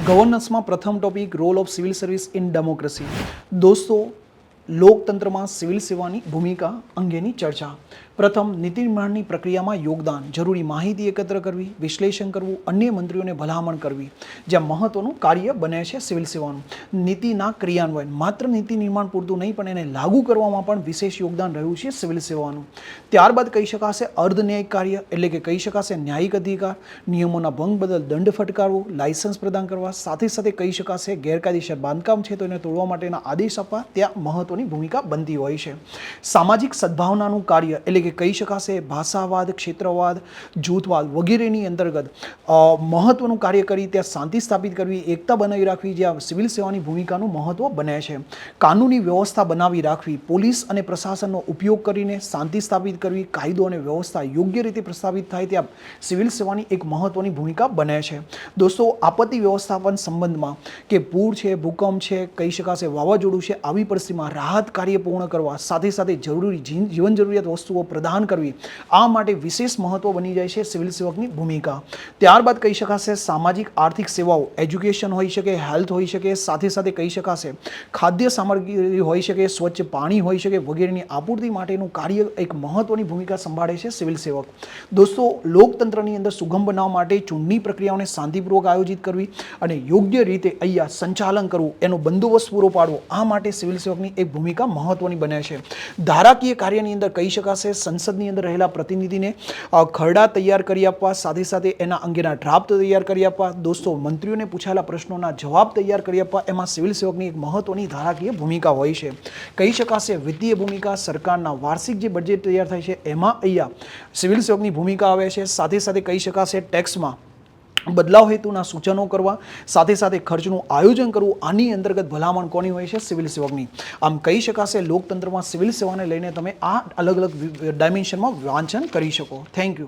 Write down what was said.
ગવર્નન્સમાં પ્રથમ topic role of civil service in democracy. દોસ્તો, લોકતંત્રમાં સિવિલ સેવાની ભૂમિકા અંગેની ચર્ચા. પ્રથમ, નીતિ નિર્માણની પ્રક્રિયામાં યોગદાન, જરૂરી માહિતી એકત્ર કરવી, વિશ્લેષણ કરવું, અન્ય મંત્રીઓને ભલામણ કરવી, જ્યાં મહત્વનું કાર્ય બને છે સિવિલ સેવાનું. નીતિના ક્રિયાન્વયન, માત્ર નીતિ નિર્માણ પૂરતું નહીં પણ એને લાગુ કરવામાં પણ વિશેષ યોગદાન રહ્યું છે સિવિલ સેવાનું. ત્યારબાદ કહી શકાશે અર્ધ ન્યાયિક કાર્ય, એટલે કે કહી શકાશે ન્યાયિક અધિકાર, નિયમોના ભંગ બદલ દંડ ફટકારવો, લાયસન્સ પ્રદાન કરવા, સાથે સાથે કહી શકાશે ગેરકાયદેસર બાંધકામ છે તો એને તોડવા માટેના આદેશ આપવા, ત્યાં મહત્વની ભૂમિકા બનતી હોય છે. સામાજિક સદભાવનાનું કાર્ય, એટલે કે કહી શકાશે ભાષાવાદ, ક્ષેત્રવાદ, જૂથવાદ વગેરેની અંતર્ગત મહત્વનું કાર્ય કરી ત્યાં શાંતિ સ્થાપિત કરવી, એકતા બનાવી રાખવી, જ્યાં સિવિલ સેવાની ભૂમિકાનું મહત્વ બને છે. કાનૂની વ્યવસ્થા બનાવી રાખવી, પોલીસ અને પ્રશાસનનો ઉપયોગ કરીને શાંતિ સ્થાપિત કરવી, કાયદો અને વ્યવસ્થા યોગ્ય રીતે પ્રસ્થાપિત થાય ત્યાં સિવિલ સેવાની એક મહત્વની ભૂમિકા બને છે. દોસ્તો, આપત્તિ વ્યવસ્થાપન સંબંધમાં કે પૂર છે, ભૂકંપ છે, કહી શકાશે વાવાઝોડું છે, આવી પરિસ્થિતિમાં રાહત કાર્ય પૂર્ણ કરવા, સાથે સાથે જરૂરી જીવન જરૂરિયાત વસ્તુઓ પ્રદાન કરવી, આ માટે વિશેષ મહત્વ બની જાય છે સિવિલ સેવકની ભૂમિકા. ત્યારબાદ કહી શકાશે સામાજિક આર્થિક સેવાઓ, એજ્યુકેશન હોઈ શકે, હેલ્થ હોઈ શકે, સાથે સાથે કહી શકાશે ખાદ્ય સામગ્રી હોઈ શકે, સ્વચ્છ પાણી હોઈ શકે વગેરેની આપૂર્તિ માટેનું કાર્ય એક મહત્વની ભૂમિકા સંભાળે છે સિવિલ સેવક. દોસ્તો, લોકતંત્રની અંદર સુગમ બનાવવા માટે ચૂંટણી પ્રક્રિયાઓને શાંતિપૂર્વક આયોજિત કરવી અને યોગ્ય રીતે અહીંયા સંચાલન કરવું, એનો બંદોબસ્ત પૂરો પાડવો, આ માટે સિવિલ સેવકની એક ભૂમિકા મહત્વની બને છે. ધારાકીય કાર્યની અંદર કહી શકાશે સંસદની અંદર રહેલા પ્રતિનિધિને ખરડા તૈયાર કરી આપવા, સાથે સાથે એના અંગેના ડ્રાફ્ટ તૈયાર કરી આપવા, દોસ્તો મંત્રીઓને પૂછાયેલા પ્રશ્નોના જવાબ તૈયાર કરી આપવા, એમાં સિવિલ સેવકની એક મહત્વની ધારાકીય ભૂમિકા હોય છે. કહી શકાશે વિત્તીય ભૂમિકા, સરકારના વાર્ષિક જે બજેટ તૈયાર થાય છે એમાં અહીંયા સિવિલ સેવકની ભૂમિકા આવે છે. સાથે સાથે કહી શકાશે ટેક્સમાં બદલાવ હેતુના સૂચનો કરવા, સાથે સાથે ખર્ચનું આયોજન કરવું, આની અંતર્ગત ભલામણ કોની હોય છે? સિવિલ સેવકની. આમ કહી શકાશે લોકતંત્રમાં સિવિલ સેવાને લઈને તમે આ અલગ અલગ ડાયમેન્શનમાં વાંચન કરી શકો. Thank you.